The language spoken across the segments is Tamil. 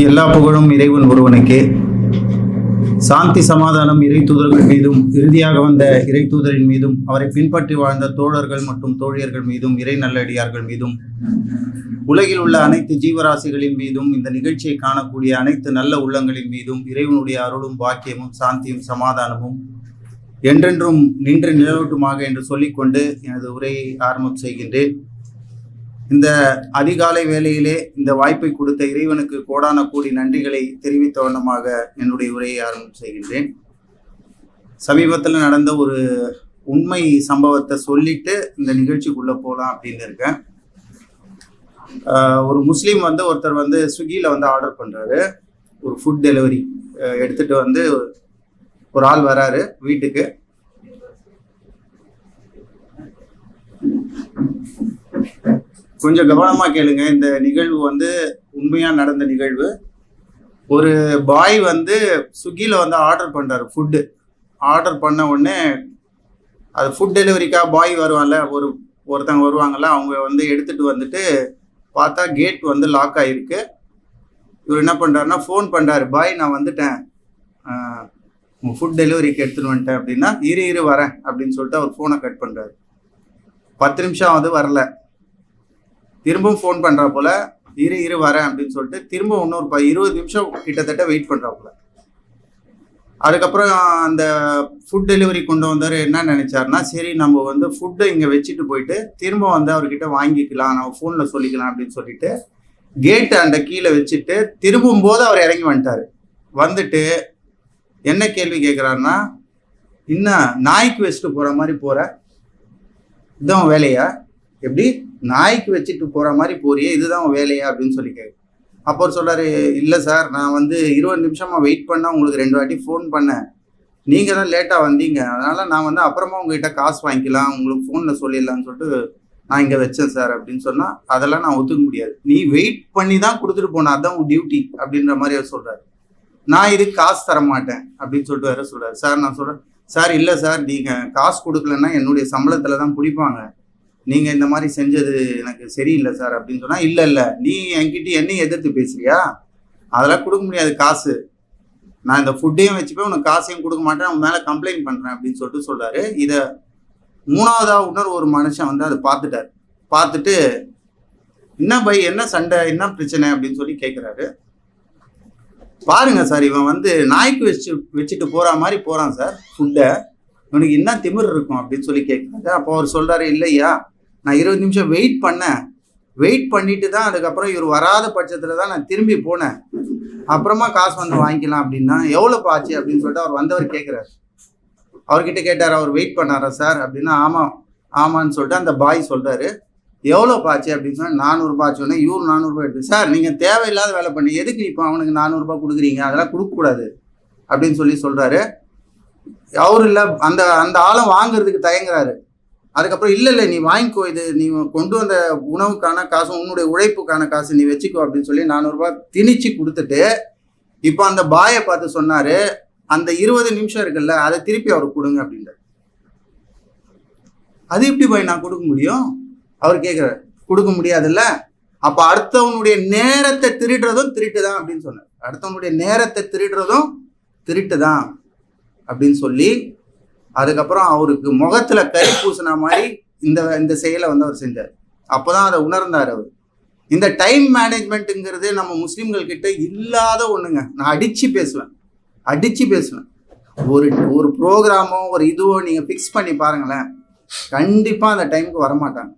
எல்லா புகழும் இறைவன் ஒருவனுக்கே. சாந்தி சமாதானம் இறை தூதர்கள் மீதும் இறுதியாக வந்த இறை தூதரின் மீதும் அவரை பின்பற்றி வாழ்ந்த தோழர்கள் மற்றும் தோழியர்கள் மீதும் இறை நல்லடியார்கள் மீதும் உலகில் உள்ள அனைத்து ஜீவராசிகளின் மீதும் இந்த நிகழ்ச்சியை காணக்கூடிய அனைத்து நல்ல உள்ளங்களின் மீதும் இறைவனுடைய அருளும் பாக்கியமும் சாந்தியும் சமாதானமும் என்றென்றும் நின்று நிலவட்டுமாக என்று சொல்லிக்கொண்டு எனது உரையை ஆரம்பம் செய்கின்றேன். இந்த அதிகாலை வேளையிலே இந்த வாய்ப்பை கொடுத்த இறைவனுக்கு கோடான கோடி நன்றிகளை தெரிவித்த வண்ணமாக என்னுடைய உரையை ஆரம்பம் செய்கின்றேன். சமீபத்தில் நடந்த ஒரு உண்மை சம்பவத்தை சொல்லிட்டு இந்த நிகழ்ச்சிக்குள்ள போகலாம் அப்படின்னு இருக்கேன். ஒரு முஸ்லீம் ஒருத்தர் ஸ்விக்கியில் ஆர்டர் பண்ணுறாரு. ஒரு ஃபுட் டெலிவரி எடுத்துட்டு ஒரு ஆள் வராரு வீட்டுக்கு. கொஞ்சம் கவனமாக கேளுங்க. இந்த நிகழ்வு உண்மையா நடந்த நிகழ்வு. ஒரு பாய் ஸ்விக்கியில் ஆர்டர் பண்ணுறாரு. ஃபுட்டு ஆர்டர் பண்ண உடனே அது ஃபுட் டெலிவரிக்காக பாய் வருவாங்கல்ல, ஒருத்தங்க வருவாங்கல்ல, அவங்க எடுத்துட்டு பார்த்தா கேட் லாக் ஆகிருக்கு. இவர் என்ன பண்ணுறாருன்னா ஃபோன் பண்ணுறாரு, பாய் நான் வந்துட்டேன், உங்கள் ஃபுட் டெலிவரிக்கு எடுத்துகிட்டு வந்துட்டேன் அப்படின்னா, இரு வரேன் அப்படின்னு சொல்லிட்டு அவர் ஃபோனை கட் பண்ணுறாரு. 10 நிமிஷம் வரல. திரும்பவும் ஃபோன் பண்ணுறா போல, இரு வரேன் அப்படின்னு சொல்லிட்டு திரும்ப இன்னொரு 20 நிமிஷம் கிட்டத்தட்ட வெயிட் பண்ணுறா போல. அதுக்கப்புறம் அந்த ஃபுட் டெலிவரி கொண்டு வந்தார். என்ன நினைச்சாருன்னா, சரி நம்ம ஃபுட்டை இங்கே வச்சுட்டு போயிட்டு திரும்ப அவர்கிட்ட வாங்கிக்கலாம், நம்ம ஃபோனில் சொல்லிக்கலாம் அப்படின்னு சொல்லிட்டு கேட்டை அந்த கீழே வச்சுட்டு திரும்பும் போது அவர் இறங்கி வந்துட்டு என்ன கேள்வி கேட்குறாருன்னா, இன்னும் நாய்க்கு வச்சுட்டு போகிற மாதிரி போகிற, இதுதான் வேலையா? எப்படி நாய்க்கு வச்சுட்டு போகிற மாதிரி போறியே, இதுதான் வேலையா அப்படின்னு சொல்லி கேட்கு. அப்போ அவர் சொல்கிறாரு, இல்லை சார், நான் 20 நிமிஷமாக வெயிட் பண்ணால் உங்களுக்கு 2 வாட்டி ஃபோன் பண்ணேன், நீங்கள் தான் லேட்டாக வந்தீங்க, அதனால் நான் அப்புறமா உங்ககிட்ட காசு வாங்கிக்கலாம், உங்களுக்கு ஃபோனில் சொல்லிடலான்னு சொல்லிட்டு நான் இங்கே வச்சேன் சார் அப்படின்னு சொன்னால், அதெல்லாம் நான் ஒத்துக்க முடியாது, நீ வெயிட் பண்ணி தான் கொடுத்துட்டு போனேன், அதுதான் உன் டியூட்டி அப்படின்ற மாதிரி அவர் சொல்கிறார். நான் இதுக்கு காசு தர மாட்டேன் அப்படின்னு சொல்லிட்டு வேற சொல்கிறார். சார் நான் சொல்கிறேன், சார் இல்லை சார், நீங்கள் காசு கொடுக்கலன்னா என்னுடைய சம்பளத்தில் தான் பிடிப்பாங்க, நீங்கள் இந்த மாதிரி செஞ்சது எனக்கு சரியில்லை சார் அப்படின்னு சொன்னால், இல்லை நீ என்கிட்ட என்னையும் எதிர்த்து பேசுறியா, அதெல்லாம் கொடுக்க முடியாது காசு, நான் இந்த ஃபுட்டையும் வச்சுப்பேன், உனக்கு காசையும் கொடுக்க மாட்டேன், உன் மேலே கம்ப்ளைண்ட் பண்ணுறேன் அப்படின்னு சொல்லிட்டு சொல்கிறாரு. இதை மூணாவதாக இன்னொரு ஒரு மனுஷன் அதை பார்த்துட்டார். பார்த்துட்டு, என்ன பை, என்ன சண்டை, என்ன பிரச்சனை அப்படின்னு சொல்லி கேட்குறாரு. பாருங்க சார், இவன் நாய்க்கு வச்சுட்டு போகிற மாதிரி போகிறான் சார் ஃபுட்டை, இவனுக்கு என்ன திமிர் இருக்கும் அப்படின்னு சொல்லி கேட்குறாரு. அப்போ அவர் சொல்கிறாரு, இல்லையா நான் 20 நிமிஷம் வெயிட் பண்ணிட்டு தான் அதுக்கப்புறம் இவர் வராத பட்சத்தில் தான் நான் திரும்பி போனேன், அப்புறமா காசு வாங்கிக்கலாம் அப்படின்னா, எவ்வளோ ஆச்சு அப்படின்னு சொல்லிட்டு அவர் வந்தவர் கேட்குறாரு. அவர்கிட்ட கேட்டார், அவர் வெயிட் பண்ணாரா சார் அப்படின்னா, ஆமான்னு சொல்லிட்டு அந்த பாய் சொல்கிறாரு. எவ்வளோ பாச்சு அப்படின்னு சொன்னால் 400 பாச்சோன்னே இவர் 400 எடுத்து, சார் நீங்கள் தேவையில்லாத வேலை பண்ணி எதுக்கு இப்போ அவனுக்கு 400 கொடுக்குறீங்க, அதெல்லாம் கொடுக்கக்கூடாது அப்படின்னு சொல்கிறாரு. அவரு இல்லை, அந்த ஆளும் வாங்குறதுக்கு தயங்குறாரு. அதுக்கப்புறம் இல்லை நீ வாங்கிக்கோ, இது நீ கொண்டு வந்த உணவுக்கான காசு, உன்னுடைய உழைப்புக்கான காசு நீ வச்சுக்கோ அப்படின்னு சொல்லி 400 திணிச்சு கொடுத்துட்டு, இப்போ அந்த பாயை பார்த்து சொன்னார், அந்த 20 நிமிஷம் இருக்குல்ல அதை திருப்பி அவருக்கு கொடுங்க அப்படின்றார். அது எப்படி பாய் நான் கொடுக்க முடியும் அவர் கேட்குறாரு. கொடுக்க முடியாதுல்ல, அப்போ அடுத்தவனுடைய நேரத்தை திருடுறதும் திருட்டு தான் அப்படின்னு சொன்னார். அடுத்தவனுடைய நேரத்தை திருடுறதும் திருட்டு தான் அப்படின்னு சொல்லி, அதுக்கப்புறம் அவருக்கு முகத்துல கறி பூசின மாதிரி இந்த செயலை அவர் செஞ்சார். அப்போதான் அதை உணர்ந்தார் அவர். இந்த டைம் மேனேஜ்மெண்ட்டுங்கிறது நம்ம முஸ்லீம்கள் கிட்ட இல்லாத ஒண்ணுங்க. நான் அடிச்சு பேசுவேன். ஒரு ப்ரோக்ராமோ ஒரு இதுவோ நீங்க ஃபிக்ஸ் பண்ணி பாருங்களேன், கண்டிப்பா அந்த டைமுக்கு வரமாட்டாங்க,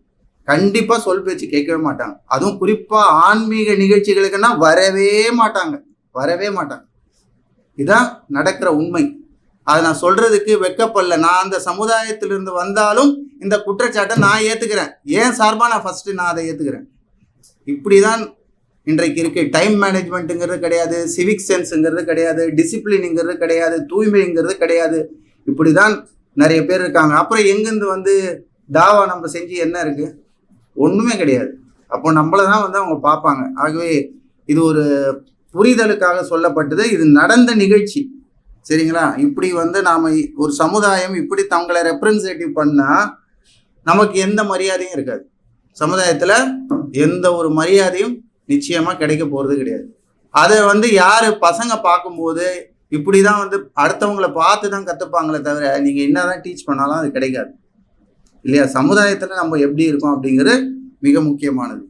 கண்டிப்பா சொல் பேச்சு கேட்கவே மாட்டாங்க. அதுவும் குறிப்பா ஆன்மீக நிகழ்ச்சிகளுக்குன்னா வரவே மாட்டாங்க. இதான் நடக்கிற உண்மை. அதை நான் சொல்றதுக்கு வெக்கப்படல. நான் அந்த சமுதாயத்திலிருந்து வந்தாலும் இந்த குற்றச்சாட்டை நான் ஏத்துக்கிறேன். ஏன் சார்பா நான் அதை ஏத்துக்கிறேன். இப்படிதான் இன்றைக்கு இருக்கு. டைம் மேனேஜ்மெண்ட்டுங்கிறது கிடையாது, சிவிக் சென்ஸுங்கிறது கிடையாது, டிசிப்ளினுங்கிறது கிடையாது, தூய்மைங்கிறது கிடையாது. இப்படிதான் நிறைய பேர் இருக்காங்க. அப்புறம் எங்கேருந்து தாவா நம்ம செஞ்சு என்ன இருக்கு? ஒண்ணுமே கிடையாது. அப்போ நம்மளை தான் அவங்க பார்ப்பாங்க. ஆகவே இது ஒரு புரிதலுக்காக சொல்லப்பட்டது. இது நடந்த நிகழ்ச்சி, சரிங்களா? இப்படி நாம ஒரு சமுதாயம் இப்படி தங்களை ரெப்ரசன்டேட்டிவ் பண்ணா நமக்கு எந்த மரியாதையும் இருக்காது. சமுதாயத்துல எந்த ஒரு மரியாதையும் நிச்சயமா கிடைக்க போறது கிடையாது. அதை வந்து யாரு பசங்க பார்க்கும்போது இப்படிதான் வந்து அடுத்தவங்களை பார்த்து தான் கத்துப்பாங்களே தவிர நீங்க என்னதான் டீச் பண்ணாலும் அது கிடைக்காது இல்லையா. சமுதாயத்துல நம்ம எப்படி இருக்கோம் அப்படிங்கிறது மிக முக்கியமானது.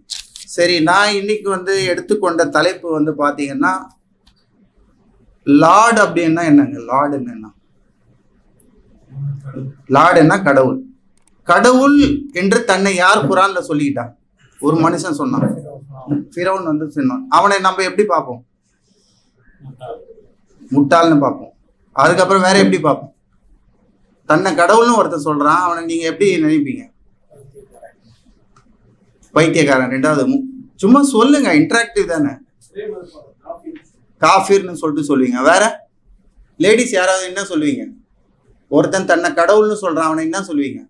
சரி, நான் இன்னைக்கு வந்து எடுத்துக்கொண்ட தலைப்பு வந்து பாத்தீங்கன்னா லார்ட் அப்படின்னா என்னங்க? லார்டுன்னு என்ன? லார்டுன்னா கடவுள். கடவுள் என்று தன்னை யார் குரான்ல சொல்லிக்கிட்டான்? ஒரு மனுஷன் சொன்னான், ஃபிரௌன் வந்து சொன்னான். அவனை நம்ம எப்படி பார்ப்போம்? முட்டாள்னு பார்ப்போம். அதுக்கப்புறம் வேற எப்படி பார்ப்போம்? தன்னை கடவுள்னு ஒருத்தன் சொல்றான், அவனை நீங்க எப்படி நினைப்பீங்க? பைத்தியக்காரன். ரெண்டாவது சும்மா சொல்லுங்க, இன்டராக்டிவ் தானே. காஃபிர்னு சொல்லிட்டு சொல்லுவீங்க. வேற லேடிஸ் யாராவது என்ன சொல்லுவீங்க? ஒருத்தன் தன்னை கடவுள்னு சொல்றான், அவனை என்ன சொல்லுவீங்க?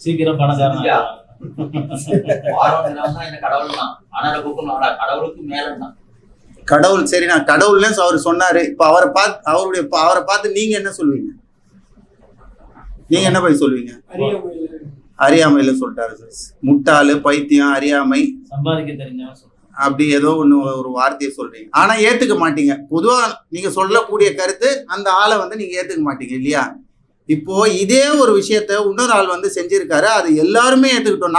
சீக்கிரம் பணக்காரன். கடவுள். சரி, நான் கடவுள்னு அவர் சொன்னாரு. இப்ப அவரை பார்த்து நீங்க என்ன சொல்லுவீங்க? நீங்க என்ன போய் சொல்லுவீங்க? அறியாமையில சொல்லிட்டாரு. முட்டாளு, பைத்தியம், அறியாமை, சம்பாதிக்க தெரிஞ்சவன் அப்படி ஏதோ ஒண்ணு ஒரு வார்த்தையை சொல்றீங்க. ஆனா ஏத்துக்க மாட்டீங்க. பொதுவா நீங்க சொல்லக்கூடிய கருத்து அந்த ஆளை வந்து நீங்க ஏத்துக்க மாட்டீங்க இல்லையா. இப்போ இதே ஒரு விஷயத்த இன்னொரு ஆள் வந்து செஞ்சிருக்காரு, அது எல்லாருமே ஏத்துக்கிட்டோம்.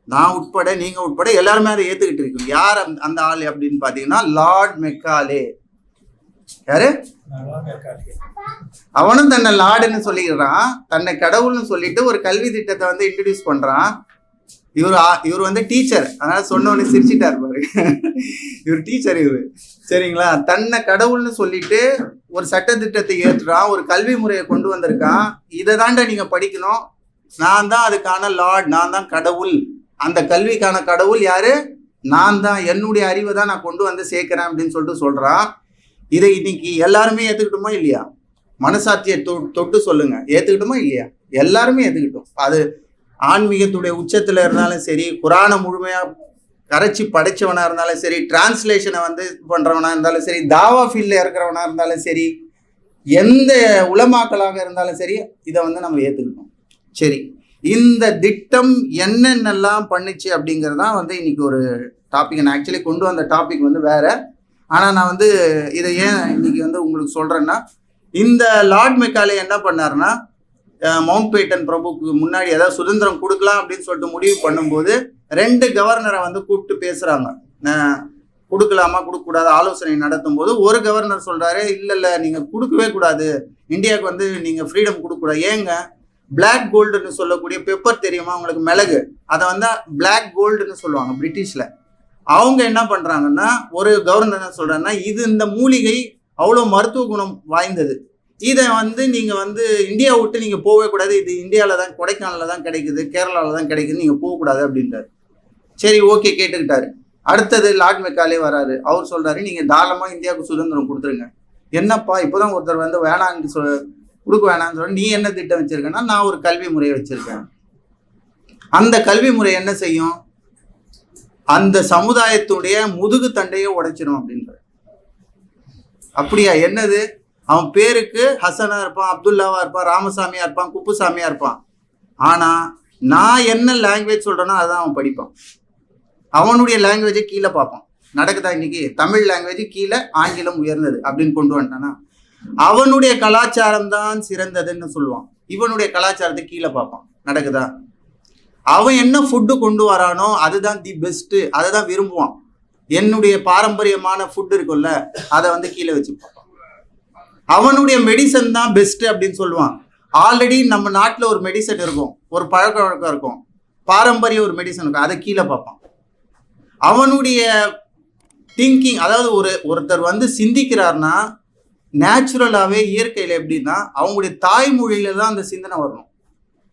நான் உட்பட நீங்க உட்பட எல்லாருமே அதை ஏத்துக்கிட்டு இருக்கோம். யார் அந்த ஆள் அப்படின்னு பாத்தீங்கன்னா லார்ட் மெக்காலே. யாரு? அவனும் தன்னை லார்டுன்னு சொல்லிக்கிறான், தன்னை கடவுள்னு சொல்லிட்டு ஒரு கல்வி திட்டத்தை வந்து இன்ட்ரடியூஸ் பண்றான். இவர் வந்து டீச்சர், அதனால சொன்னவனே சிரிச்சிட்டாரு பாரு. இவர் டீச்சர் இவரு, சரிங்களா. தன்னை கடவுள்னு சொல்லிட்டு ஒரு சட்ட திட்டத்தை ஏற்றுறான், ஒரு கல்வி முறையை கொண்டு வந்திருக்கான். இதை தாண்டா நீங்க படிக்கணும், நான் தான் அதுக்கான லார்ட், நான் தான் கடவுள். அந்த கல்விக்கான கடவுள் யாரு? நான் தான். என்னுடைய அறிவை தான் நான் கொண்டு வந்து சேர்க்கிறேன் அப்படின்னு சொல்லிட்டு சொல்றான். இதை இன்னைக்கு எல்லாருமே ஏத்துக்கிட்டோமா இல்லையா? மனசாட்சியை தொட்டு சொல்லுங்க, ஏத்துக்கிட்டோமா இல்லையா? எல்லாருமே ஏத்துக்கிட்டோம். அது ஆன்மீகத்துடைய உச்சத்துல இருந்தாலும் சரி, குரானை முழுமையா கரைச்சி படைச்சவனா இருந்தாலும் சரி, டிரான்ஸ்லேஷனை வந்து பண்றவனா இருந்தாலும் சரி, தாவா ஃபீல்ட்ல இருக்கிறவனா இருந்தாலும் சரி, எந்த உலமாக்களாக இருந்தாலும் சரி, இதை வந்து நம்ம ஏத்துக்கிட்டோம். சரி, இந்த திட்டம் என்னென்னலாம் பண்ணுச்சு அப்படிங்கிறதான் வந்து இன்னைக்கு ஒரு டாபிக். நான் ஆக்சுவலி கொண்டு வந்த டாபிக் வந்து வேற. ஆனால் நான் வந்து இதை ஏன் இன்னைக்கு வந்து உங்களுக்கு சொல்றேன்னா, இந்த லார்ட் மெக்காலே என்ன பண்ணாருன்னா, மவுண்ட் பேட்டன் பிரபுக்கு முன்னாடி ஏதாவது சுதந்திரம் கொடுக்கலாம் அப்படின்னு சொல்லிட்டு முடிவு பண்ணும்போது 2 கவர்னரை வந்து கூப்பிட்டு பேசுறாங்க. கொடுக்கலாமா கொடுக்கக்கூடாது ஆலோசனை நடத்தும் போது ஒரு கவர்னர் சொல்றாரு, இல்லை நீங்க கொடுக்கவே கூடாது, இந்தியாவுக்கு வந்து நீங்க ஃப்ரீடம் கொடுக்கக்கூடாது. ஏங்க? பிளாக் கோல்டுன்னு சொல்லக்கூடிய பெப்பர் தெரியுமா உங்களுக்கு? மிளகு, அதை வந்து பிளாக் கோல்டுன்னு சொல்லுவாங்க பிரிட்டிஷ்ல. அவங்க என்ன பண்றாங்கன்னா, ஒரு கவர்னர் என்ன சொல்றாங்கன்னா, இந்த மூலிகை அவ்வளோ மருத்துவ குணம் வாய்ந்தது, இதை வந்து நீங்க வந்து இந்தியா விட்டு நீங்க போகவே கூடாது, இது இந்தியாவில தான், கொடைக்கானல தான் கிடைக்குது, கேரளாவில் தான் கிடைக்குது, நீங்க போகக்கூடாது அப்படின்றாரு. சரி, ஓகே, கேட்டுக்கிட்டாரு. அடுத்தது லார்ட் மெக்காலே வராரு. அவர் சொல்றாரு, நீங்க தாராளமா இந்தியாவுக்கு சுதந்திரம் கொடுத்துருங்க. என்னப்பா இப்போதான் ஒருத்தர் வந்து வேணான்னு கொடுக்க வேணான்னு சொல்ல, நீ என்ன திட்டம் வச்சிருக்கேன்னா, நான் ஒரு கல்வி முறையை வச்சிருக்கேன். அந்த கல்வி முறை என்ன செய்யும்? அந்த சமுதாயத்துடைய முதுகு தண்டையை உடைச்சிடும் அப்படின்ற. அப்படியா? என்னது? அவன் பேருக்கு ஹசனா இருப்பான், அப்துல்லாவா இருப்பான், ராமசாமியா இருப்பான், குப்புசாமியா இருப்பான். ஆனா நான் என்ன லாங்குவேஜ் சொல்றேனோ அதான் அவன் படிப்பான். அவனுடைய லாங்குவேஜை கீழே பார்ப்பான். நடக்குதா இன்னைக்கு? தமிழ் லாங்குவேஜ் கீழே, ஆங்கிலம் உயர்ந்தது அப்படின்னு கொண்டு வந்துட்டானா, அவனுடைய கலாச்சாரம் தான் சிறந்ததுன்னு சொல்லுவான். இவனுடைய கலாச்சாரத்தை கீழே பார்ப்பான். நடக்குதா? அவன் என்ன ஃபுட்டு கொண்டு வரானோ அதுதான் தி பெஸ்ட், அதை தான் விரும்புவான். என்னுடைய பாரம்பரியமான ஃபுட் இருக்கும்ல, அதை வந்து கீழே வச்சு பார்ப்பான். அவனுடைய மெடிசன் தான் பெஸ்ட் அப்படின்னு சொல்லுவான். ஆல்ரெடி நம்ம நாட்டில் ஒரு மெடிசன் இருக்கும், ஒரு பழக்க வழக்கம் இருக்கும், பாரம்பரிய ஒரு மெடிசன் இருக்கும், அதை கீழே பார்ப்பான். அவனுடைய திங்கிங், அதாவது ஒருத்தர் வந்து சிந்திக்கிறார்னா நேச்சுரலாகவே இயற்கையில் எப்படின்னா அவங்களுடைய தாய்மொழியில தான் அந்த சிந்தனை வரணும்.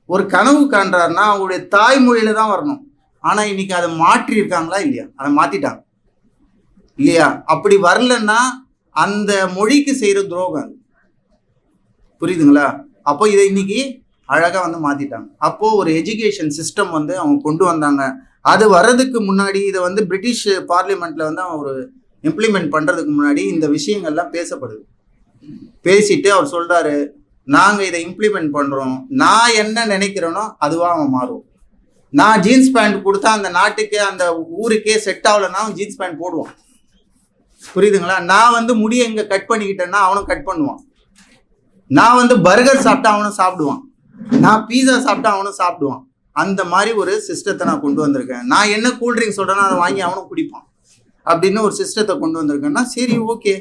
ஒரு கனவு காண்றாருன்னா அவங்களுடைய தாய்மொழியில தான் வரணும். ஆனால் இன்னைக்கு அதை மாற்றி இருக்காங்களா இல்லையா? அதை மாற்றிட்டாங்க இல்லையா? அப்படி வரலன்னா அந்த மொழிக்கு செய்கிற துரோகம். புரியுதுங்களா? அப்போ இதை இன்னைக்கு அழகாக வந்து மாற்றிட்டாங்க. அப்போது ஒரு எஜுகேஷன் சிஸ்டம் வந்து அவங்க கொண்டு வந்தாங்க. அது வர்றதுக்கு முன்னாடி இதை வந்து பிரிட்டிஷ் பார்லிமெண்ட்டில் வந்து அவன் ஒரு இம்ப்ளிமெண்ட் பண்ணுறதுக்கு முன்னாடி இந்த விஷயங்கள்லாம் பேசப்படுது. பேசிட்டு அவர் சொல்கிறாரு, நாங்கள் இதை இம்ப்ளிமெண்ட் பண்ணுறோம், நான் என்ன நினைக்கிறேனோ அதுவாக அவன் மாறும். நான் ஜீன்ஸ் பேண்ட் கொடுத்தா அந்த நாட்டுக்கு அந்த ஊருக்கே செட் ஆகலைன்னா ஜீன்ஸ் பேண்ட் போடுவான். புரியுதுங்களா? நான் வந்து முடியை இங்கே கட் பண்ணிக்கிட்டேன்னா அவனும் கட் பண்ணுவான். நான் வந்து பர்கர் சாப்பிட்டா அவனும் சாப்பிடுவான். நான் பீஸா சாப்பிட்டா அவனும் சாப்பிடுவான். அந்த மாதிரி ஒரு சிஸ்டத்தை நான் கொண்டு வந்திருக்கேன். நான் என்ன கூல்ட்ரிங்க் சொல்கிறேன்னா அதை வாங்கி அவனும் குடிப்பான் அப்படின்னு ஒரு சிஸ்டத்தை கொண்டு வந்திருக்கேன்னா சரி ஓகே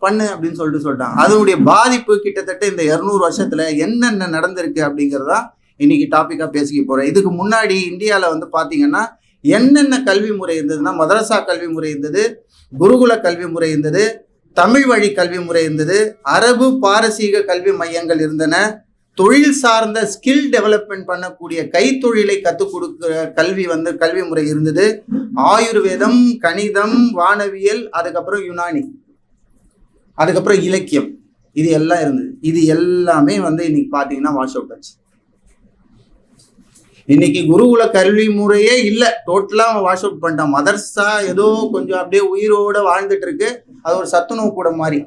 பண்ணு அப்படின்னு சொல்லிட்டான். அதனுடைய பாதிப்பு கிட்டத்தட்ட இந்த 200 வருஷத்துல என்னென்ன நடந்திருக்கு அப்படிங்கிறதா இன்னைக்கு டாபிக்கா பேசிக்க போறேன். இதுக்கு முன்னாடி இந்தியாவில் வந்து பாத்தீங்கன்னா என்னென்ன கல்வி முறை இருந்ததுன்னா மதரசா கல்வி முறை இருந்தது, குருகுல கல்வி முறை இருந்தது, தமிழ் வழி கல்வி முறை இருந்தது, அரபு பாரசீக கல்வி மையங்கள் இருந்தன, தொழில் சார்ந்த ஸ்கில் டெவலப்மெண்ட் பண்ணக்கூடிய கைத்தொழிலை கற்றுக் கொடுக்குற கல்வி முறை இருந்தது, ஆயுர்வேதம், கணிதம், வானவியல், அதுக்கப்புறம் யுனானி, அதுக்கப்புறம் இலக்கியம், இது எல்லாம் இருந்தது. இது எல்லாமே வந்து இன்னைக்கு பார்த்தீங்கன்னா வாஷ் அவுட் ஆச்சு. இன்னைக்கு குருகுல கல்வி முறையே இல்லை, டோட்டலாக அவன் வாஷ் அவுட் பண்ணிட்டான். மதர்சா ஏதோ கொஞ்சம் அப்படியே உயிரோட வாழ்ந்துட்டு இருக்கு, அது ஒரு சத்துணவு கூட மாதிரி.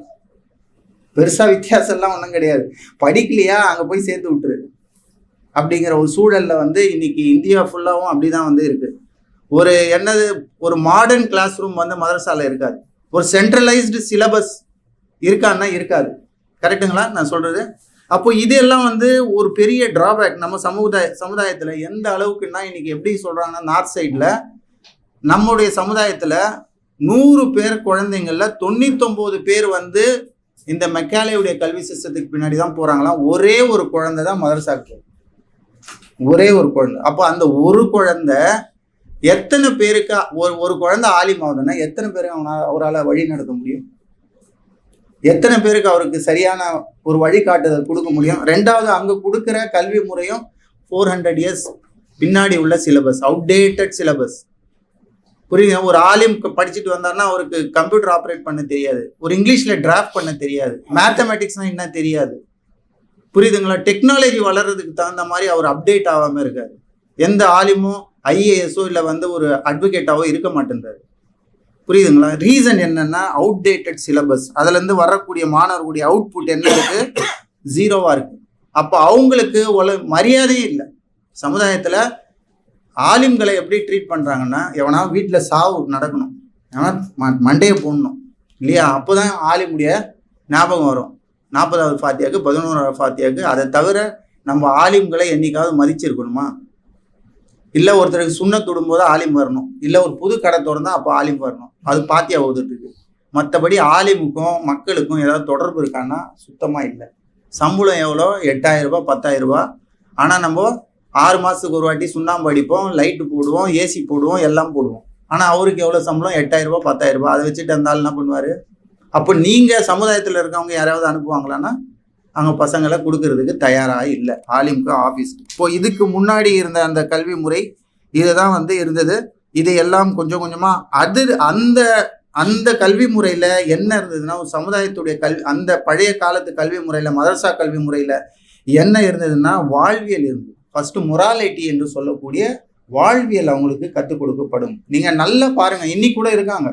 பெருசா வித்தியாசம் எல்லாம் ஒன்றும் கிடையாது. படிக்கலையா அங்கே போய் சேர்த்து விட்டுரு அப்படிங்கிற ஒரு சூழல்ல வந்து இன்னைக்கு இந்தியா ஃபுல்லாகவும் அப்படிதான் வந்து இருக்கு. ஒரு மாடர்ன் கிளாஸ் ரூம் வந்து மதரசால இருக்காது. ஒரு சென்ட்ரலைஸ்டு சிலபஸ் இருக்கான்னா இருக்காது. கரெக்டுங்களா நான் சொல்றது? அப்போ இதெல்லாம் வந்து ஒரு பெரிய டிராபேக் நம்ம சமுதாயத்தில். எந்த அளவுக்குன்னா இன்னைக்கு எப்படி சொல்றாங்கன்னா, நார்த் சைடில் நம்முடைய சமுதாயத்தில் 100 பேர் குழந்தைங்கள்ல 99 பேர் வந்து இந்த மெக்காலேயுடைய கல்வி சிஸ்டத்துக்கு பின்னாடி தான் போறாங்களாம். ஒரே ஒரு குழந்தை தான் மதரசாக்கு, ஒரே ஒரு குழந்தை. அப்போ அந்த ஒரு குழந்தை எத்தனை பேருக்கு ஒரு குழந்தை ஆலிமாவதுன்னா எத்தனை பேருக்கு அவரால் வழி நடத்த முடியும்? எத்தனை பேருக்கு அவருக்கு சரியான ஒரு வழிகாட்டுதல் கொடுக்க முடியும்? ரெண்டாவது, அங்க கொடுக்குற கல்வி முறையும் 400 இயர்ஸ் பின்னாடி உள்ள சிலபஸ், அவுடேட்டட் சிலபஸ். புரியுங்க? ஒரு ஆலிம் படிச்சுட்டு வந்தாருன்னா அவருக்கு கம்ப்யூட்டர் ஆப்ரேட் பண்ண தெரியாது, ஒரு இங்கிலீஷ்ல டிராஃப்ட் பண்ண தெரியாது, மேத்தமெட்டிக்ஸ்னா என்ன தெரியாது. புரியுதுங்களா? டெக்னாலஜி வளர்றதுக்கு தகுந்த மாதிரி அவர் அப்டேட் ஆகாம இருக்காரு. எந்த ஆலிமும் ஐஏஎஸோ இல்லை வந்து ஒரு அட்வொகேட்டாவோ இருக்க மாட்டேன்றாரு. புரியுதுங்களா? ரீசன் என்னன்னா அவுடேட்டட் சிலபஸ். அதுல இருந்து வரக்கூடிய மாணவர்களுடைய அவுட்புட் என்ன இருக்கு? 0வா இருக்கு. அப்போ அவங்களுக்கு மரியாதையே இல்லை சமுதாயத்துல. ஆலிம்களை எப்படி ட்ரீட் பண்றாங்கன்னா, எவனா வீட்டில் சாவு நடக்கணும், மண்டையை போடணும் இல்லையா, அப்போதான் ஆலிமுடைய ஞாபகம் வரும். 40வது ஃபாத்தியாக்கு 11வது ஃபாத்தியாக்கு. அதை தவிர நம்ம ஆலிம்களை என்னைக்காவது மதிச்சிருக்கணுமா? இல்லை ஒருத்தருக்கு சுண்ணத் தொடும்போது ஆலிம் வரணும், இல்லை ஒரு புது கடை திறந்தா அப்போ ஆலிம் வரணும், அது பாத்தியா ஓதுட்டுருக்கு. மற்றபடி ஆலிமுக்கும் மக்களுக்கும் ஏதாவது தொடர்பு இருக்கான்னா சுத்தமாக இல்லை. சம்பளம் எவ்வளோ? 8000 ரூபாய் 10,000 ரூபாய். ஆனால் நம்ம 6 மாதத்துக்கு ஒரு வாட்டி சுண்ணாம்பு அடிப்போம், லைட்டு போடுவோம், ஏசி போடுவோம், எல்லாம் போடுவோம். ஆனால் அவருக்கு எவ்வளோ சம்பளம்? 8000 ரூபாய் 10,000 ரூபாய். அதை வச்சுட்டு அந்த ஆள் என்ன பண்ணுவார்? அப்போ நீங்கள் சமுதாயத்தில் இருக்கவங்க யாராவது அனுப்புவாங்களான்னா அவங்க பசங்களை கொடுக்கறதுக்கு தயாராக இல்லை, ஆலிமுக்கு ஆஃபீஸ். இப்போ இதுக்கு முன்னாடி இருந்த அந்த கல்வி முறை இதுதான் வந்து இருந்தது. இதையெல்லாம் கொஞ்சம் கொஞ்சமாக அந்த கல்வி முறையில் என்ன இருந்ததுன்னா, ஒரு சமுதாயத்துடைய அந்த பழைய காலத்து கல்வி முறையில், மதரசா கல்வி முறையில் என்ன இருந்ததுன்னா வாழ்வியல் இருந்தது. ஃபர்ஸ்ட் மொராலிட்டி என்று சொல்லக்கூடிய வாழ்வியல் அவங்களுக்கு கற்றுக் கொடுக்கப்படும். நீங்கள் நல்லா பாருங்கள், இன்னைக்கு கூட இருக்காங்க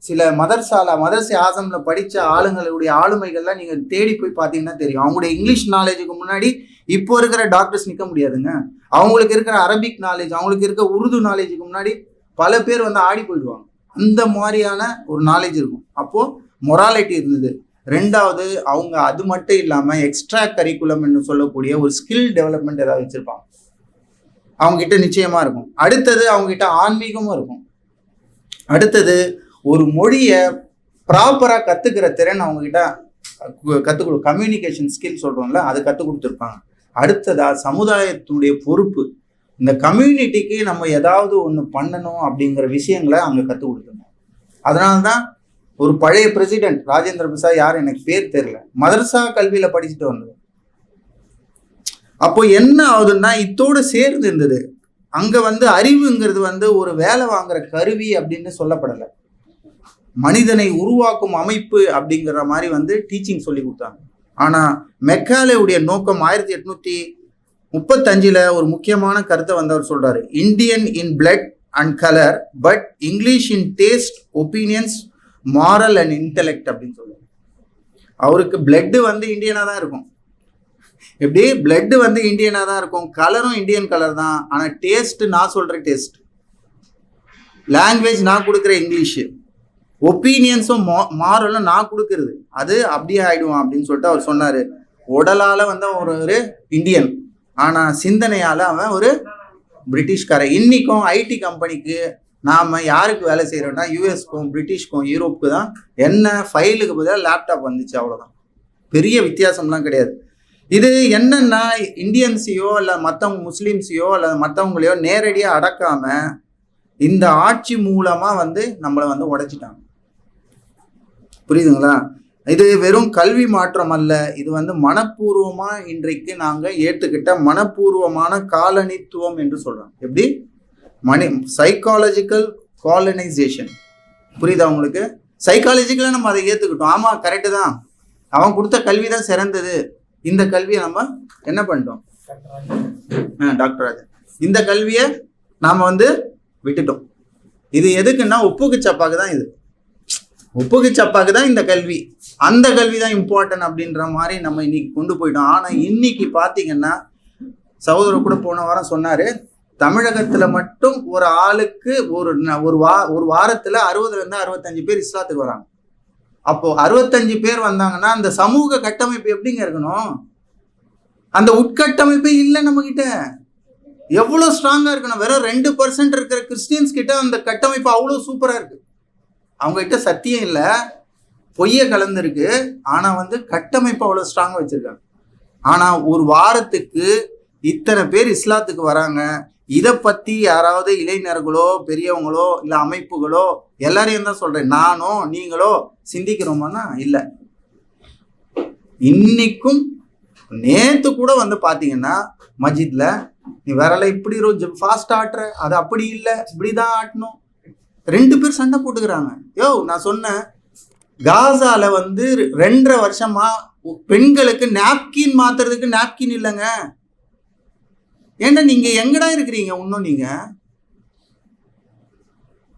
சில மதரசே ஆசம்ல படித்த ஆளுங்களுடைய ஆளுமைகள்லாம் நீங்கள் தேடி போய் பார்த்தீங்கன்னா தெரியும். அவங்களுடைய இங்கிலீஷ் நாலேஜுக்கு முன்னாடி இப்போ இருக்கிற டாக்டர்ஸ் நிற்க முடியாதுங்க. அவங்களுக்கு இருக்கிற அரபிக் நாலேஜ், அவங்களுக்கு இருக்கிற உருது நாலேஜுக்கு முன்னாடி பல பேர் வந்து ஆடி போயிடுவாங்க. அந்த மாதிரியான ஒரு நாலேஜ் இருக்கும். அப்போது மொராலிட்டி இருந்தது. ரெண்டாவது, அவங்க அது மட்டும் இல்லாமல் எக்ஸ்ட்ரா கரிக்குலம் என்று சொல்லக்கூடிய ஒரு ஸ்கில் டெவலப்மெண்ட் ஏதாவது வச்சுருப்பாங்க, அவங்ககிட்ட நிச்சயமாக இருக்கும். அடுத்தது, அவங்ககிட்ட ஆன்மீகமும் இருக்கும். அடுத்தது, ஒரு மொழியை ப்ராப்பராக கற்றுக்கிற திறன் அவங்ககிட்ட கற்றுக் கம்யூனிகேஷன் ஸ்கில் சொல்கிறோம்ல, அதை கற்றுக் கொடுத்துருப்பாங்க. அடுத்ததாக, சமுதாயத்துடைய பொறுப்பு, இந்த கம்யூனிட்டிக்கு நம்ம ஏதாவது ஒன்று பண்ணணும் அப்படிங்கிற விஷயங்களை அங்கே கற்றுக் கொடுத்துருந்தோம். அதனால தான் ஒரு பழைய பிரசிடென்ட் ராஜேந்திர பிரசாத், யார் எனக்கு பேர் தெரியல, மதரசா கல்வியில் படிச்சுட்டு வந்தது. அப்போ என்ன ஆகுதுன்னா, இதோடு சேர்ந்து இருந்தது. அங்கே வந்து அறிவுங்கிறது வந்து ஒரு வேலை வாங்குற கருவி அப்படின்னு சொல்லப்படலை, மனிதனை உருவாக்கும் அமைப்பு அப்படிங்கிற மாதிரி வந்து டீச்சிங் சொல்லி கொடுத்தாங்க. ஆனால் மெக்காலேவுடைய நோக்கம் 1835 ஒரு முக்கியமான கருத்தை வந்து அவர் சொல்றாரு. Indian in blood and colour, but English in taste, opinions, moral and intellect அப்படின்னு சொல்லுவார். அவருக்கு பிளட்டு வந்து இந்தியனாக தான் இருக்கும், எப்படி பிளட் வந்து இந்தியனா தான் இருக்கும், கலரும் இந்தியன் கலர் தான், ஆனா டேஸ்ட் நான் சொல்ற டேஸ்ட், லாங்குவேஜ் நான் கொடுக்குற இங்கிலீஷு, ஒப்பீனியன்ஸும் மாறலும் நான் கொடுக்கறது, அது அப்படியே ஆயிடுவான் அப்படின்னு சொல்லிட்டு அவர் சொன்னாரு. உடலால வந்து ஒரு இந்தியன், ஆனா சிந்தனையால அவன் ஒரு பிரிட்டிஷ்காரன். இன்னைக்கும் ஐடி கம்பெனிக்கு நாம யாருக்கு வேலை செய்யறோம்னா யூஎஸ்க்கும் பிரிட்டிஷ்க்கும் யூரோப்புக்கு தான். என்ன ஃபைலுக்கு பதிலாக லேப்டாப் வந்துச்சு, அவ்வளோதான். பெரிய வித்தியாசம்லாம் கிடையாது. இது என்னன்னா இந்தியன்ஸையோ இல்லை மற்றவங்க முஸ்லீம்ஸையோ இல்லை மற்றவங்களையோ நேரடியாக அடக்காம இந்த ஆட்சி மூலமா வந்து நம்மளை வந்து உடைச்சிட்டாங்க. புரியுதுங்களா? இது வெறும் கல்வி மாற்றம் அல்ல, இது வந்து மனப்பூர்வமா இன்றைக்கு நாங்க ஏற்றுக்கிட்ட மனப்பூர்வமான காலனித்துவம் என்று சொல்றோம். எப்படி சைக்காலஜிக்கல் காலனைசேஷன். புரியுதா உங்களுக்கு? சைக்காலஜிக்கலா நம்ம அதை ஏத்துக்கிட்டோம். ஆமா, கரெக்டு தான், அவன் கொடுத்த கல்வி தான் சிறந்தது, இந்த கல்வியை நம்ம என்ன பண்ணிட்டோம், டாக்டர் ராஜன், இந்த கல்வியை நாம வந்து விட்டுட்டோம். இது எதுக்குன்னா உப்புக்கு சப்பாக்கு தான், இது உப்புக்கு சப்பாக்கு தான் இந்த கல்வி, அந்த கல்வி தான் இம்பார்ட்டன்ட் அப்படின்ற மாதிரி நம்ம இன்னைக்கு கொண்டு போயிட்டோம். ஆனா இன்னைக்கு பாத்தீங்கன்னா சகோதரர் கூட போன வாரம் சொன்னாரு, தமிழகத்துல மட்டும் ஒரு ஆளுக்கு ஒரு வாரத்துல 60 65 பேர் இஸ்லாத்துக்கு வராங்க. அப்போ 65 பேர் வந்தாங்கன்னா அந்த சமூக கட்டமைப்பு எப்படிங்க இருக்கணும்? அந்த உட்கட்டமைப்பே இல்லை நம்ம கிட்ட. எவ்வளவு ஸ்ட்ராங்கா இருக்கணும்? வெறும் 2% இருக்கிற கிறிஸ்டியன்ஸ் கிட்ட அந்த கட்டமைப்பு அவ்வளவு சூப்பரா இருக்கு. அவங்க கிட்ட சத்தியம் இல்லை, பொய்ய கலந்துருக்கு, ஆனா வந்து கட்டமைப்பு அவ்வளவு ஸ்ட்ராங்கா வச்சிருக்காங்க. ஆனா ஒரு வாரத்துக்கு இத்தனை பேர் இஸ்லாத்துக்கு வராங்க. இதை பத்தி யாராவது இளைஞர்களோ பெரியவங்களோ இல்ல அமைப்புகளோ, எல்லாரையும் தான் சொல்றேன், நானோ நீங்களோ சிந்திக்கிறோமானா இல்லை. இன்னைக்கும் நேத்து கூட வந்து பாத்தீங்கன்னா மஸ்ஜித்ல நீ விரலை இப்படி ஃபாஸ்ட் ஆட்டுற, அது அப்படி இல்லை இப்படிதான் ஆட்டணும், 2 பேர் சண்டை போட்டுக்கிறாங்க. நான் சொன்னேன், காசால வந்து 2.5 வருஷமா பெண்களுக்கு நாப்கின் மாத்துறதுக்கு நாப்கின் இல்லைங்க. ஏன்னா நீங்க எங்கடா இருக்கிறீங்க? இன்னும் நீங்க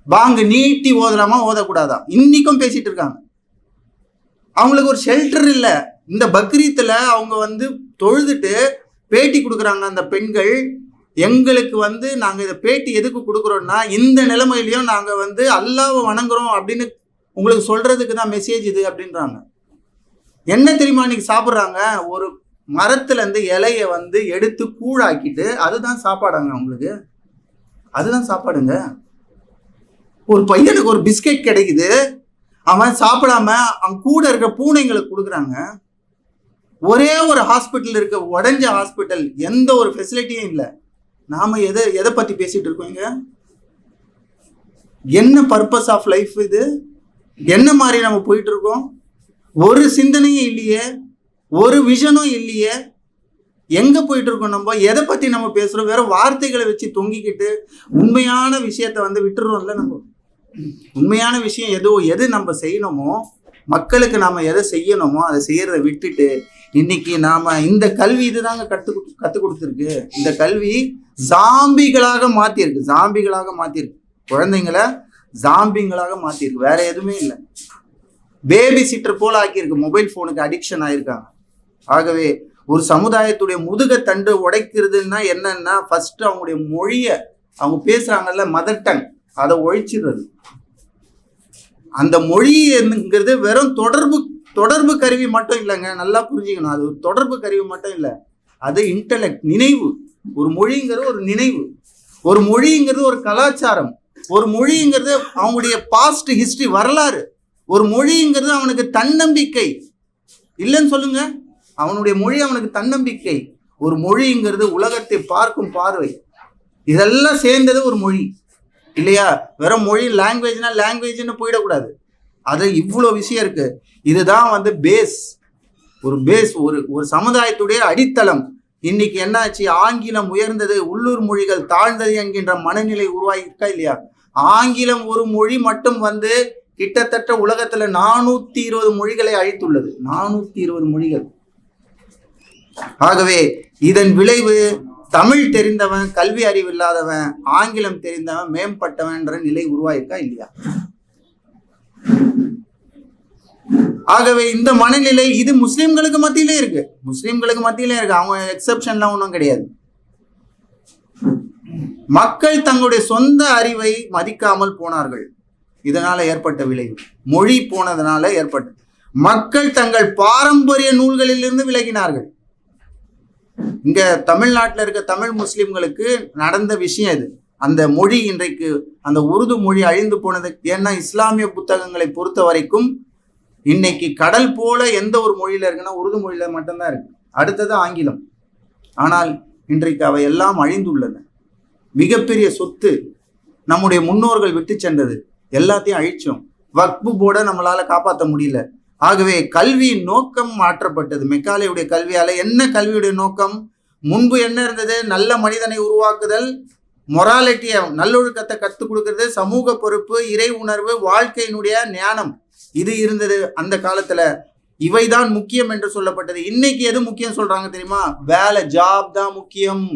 வாங்க நீட்டி ஓதலாமா ஓதக்கூடாதா இன்னைக்கும் பேசிட்டு இருக்காங்க. அவங்களுக்கு ஒரு ஷெல்டர் இல்லை. இந்த பக்ரீத்துல அவங்க வந்து தொழுதுட்டு பேட்டி கொடுக்குறாங்க அந்த பெண்கள். எங்களுக்கு வந்து நாங்க இதை பேட்டி எதுக்கு கொடுக்குறோம்னா, இந்த நிலைமையிலையும் நாங்க வந்து அல்லாஹ்வை வணங்குறோம் அப்படின்னு உங்களுக்கு சொல்றதுக்கு தான் மெசேஜ் இது அப்படின்றாங்க. என்ன தெரியுமா இன்னைக்கு சாப்பிட்றாங்க? ஒரு மரத்துல இருந்து இலைய வந்து எடுத்து கூழாக்கிட்டு அதுதான் சாப்பாடாங்க அவங்களுக்கு. அதுதான் சாப்பாடுங்க. ஒரு பையனுக்கு ஒரு பிஸ்கெட் கிடைக்குது, அவன் சாப்பிடாம அவன் கூட இருக்க பூனைங்களுக்கு கொடுக்குறாங்க. ஒரே ஒரு ஹாஸ்பிட்டல் இருக்க, உடஞ்ச ஹாஸ்பிட்டல், எந்த ஒரு ஃபெசிலிட்டியும் இல்லை. நாம எதை பத்தி பேசிட்டு இருக்கோம் இங்க? என்ன பர்பஸ் ஆஃப் லைஃப் இது? என்ன மாதிரி நம்ம போயிட்டு இருக்கோம்? ஒரு சிந்தனையும் இல்லையே, ஒரு விஷனும் இல்லையே. எங்க போயிட்டு இருக்கோம்? நம்ம எதை பத்தி நம்ம பேசுறோம்? வேற வார்த்தைகளை வச்சு தொங்கிக்கிட்டு உண்மையான விஷயத்த வந்து விட்டுறோம்ல. நம்ம உண்மையான விஷயம் எது நம்ம செய்யணுமோ, மக்களுக்கு நாம எதை செய்யணுமோ அதை செய்யறதை விட்டுட்டு இன்னைக்கு நாம இந்த கல்வி இதுதாங்க கத்து கொடுத்துருக்கு. இந்த கல்வி ஜாம்பிகளாக மாத்திருக்கு. குழந்தைங்களை ஜாம்பிங்களாக மாத்திருக்கு. வேற எதுவுமே இல்லை. பேபி சிட்டர் போல ஆக்கியிருக்கு. மொபைல் போனுக்கு அடிக்ஷன் ஆயிருக்காங்க. ஆகவே ஒரு சமுதாயத்துடைய முதுகத்தண்டு உடைக்கிறதுன்னா என்னன்னா, ஃபர்ஸ்ட் அவங்களுடைய மொழியை, அவங்க பேசுறாங்கல்ல மதர் டங், அதை ஒழிச்சிடுறது. அந்த மொழிங்கிறது வெறும் தொடர்பு கருவி மட்டும் இல்லைங்க. நல்லா புரிஞ்சுக்கணும். அது ஒரு தொடர்பு கருவி மட்டும் இல்லை, அது இன்டலெக்ட், நினைவு. ஒரு மொழிங்கிறது ஒரு நினைவு, ஒரு மொழிங்கிறது ஒரு கலாச்சாரம், ஒரு மொழிங்கிறது அவங்களுடைய பாஸ்ட் ஹிஸ்டரி, வரலாறு. ஒரு மொழிங்கிறது அவனுக்கு தன்னம்பிக்கை. இல்லைன்னு சொல்லுங்க, அவனுடைய மொழி அவனுக்கு தன்னம்பிக்கை. ஒரு மொழிங்கிறது உலகத்தை பார்க்கும் பார்வை. இதெல்லாம் சேர்ந்தது ஒரு மொழி இல்லையா? வெறும் மொழி லாங்குவேஜ்னு போயிடக்கூடாது. அது இவ்வளோ விஷயம் இருக்கு. இதுதான் வந்து பேஸ், ஒரு சமுதாயத்துடைய அடித்தளம். இன்னைக்கு என்னாச்சு? ஆங்கிலம் உயர்ந்தது, உள்ளூர் மொழிகள் தாழ்ந்தது என்கின்ற மனநிலை உருவாகிருக்கா இல்லையா? ஆங்கிலம் ஒரு மொழி மட்டும் வந்து கிட்டத்தட்ட உலகத்துல 420 மொழிகளை அழித்துள்ளது. 420 மொழிகள். ஆகவே இதன் விளைவு தமிழ் தெரிந்தவன் கல்வி அறிவு இல்லாதவன், ஆங்கிலம் தெரிந்தவன் மேம்பட்டவன்ற நிலை உருவாயிருக்கா இல்லையா? ஆகவே இந்த மனநிலை இது முஸ்லிம்களுக்கு மத்தியிலே இருக்கு, அவங்க எக்ஸெப்ஷன்லாம் ஒன்றும் கிடையாது. மக்கள் தங்களுடைய சொந்த அறிவை மதிக்காமல் போனார்கள், இதனால ஏற்பட்ட விளைவு. மொழி போனதுனால ஏற்பட்ட, மக்கள் தங்கள் பாரம்பரிய நூல்களிலிருந்து விலகினார்கள். இங்க தமிழ்நாட்டில் இருக்க தமிழ் முஸ்லிம்களுக்கு நடந்த விஷயம் இது. அந்த மொழி இன்றைக்கு அந்த உருது மொழி அழிந்து போனது. ஏன்னா இஸ்லாமிய புத்தகங்களை பொறுத்த வரைக்கும் இன்னைக்கு கடல் போல எந்த ஒரு மொழியில இருக்குன்னா உருது மொழியில மட்டும்தான் இருக்கு, அடுத்தது ஆங்கிலம். ஆனால் இன்றைக்கு அவை எல்லாம் அழிந்துள்ளன. மிகப்பெரிய சொத்து நம்முடைய முன்னோர்கள் விட்டு சென்றது, எல்லாத்தையும் அழிச்சோம். வக்பு போர்டை நம்மளால காப்பாற்ற முடியல. ஆகவே கல்வியின் நோக்கம் மாற்றப்பட்டது. மெக்காலேயுடைய கல்வியால என்ன கல்வியுடைய நோக்கம்? முன்பு என்ன இருந்தது? நல்ல மனிதனை உருவாக்குதல், மொராலிட்டியை, நல்லொழுக்கத்தை கற்றுக் கொடுக்கறது, சமூக பொறுப்பு, இறை உணர்வு, வாழ்க்கையினுடைய ஞானம், இது இருந்தது அந்த காலத்துல. இவைதான் முக்கியம் என்று சொல்லப்பட்டது. இன்னைக்கு எது முக்கியம் சொல்றாங்க தெரியுமா? வேலை, ஜாப் தான் முக்கியம்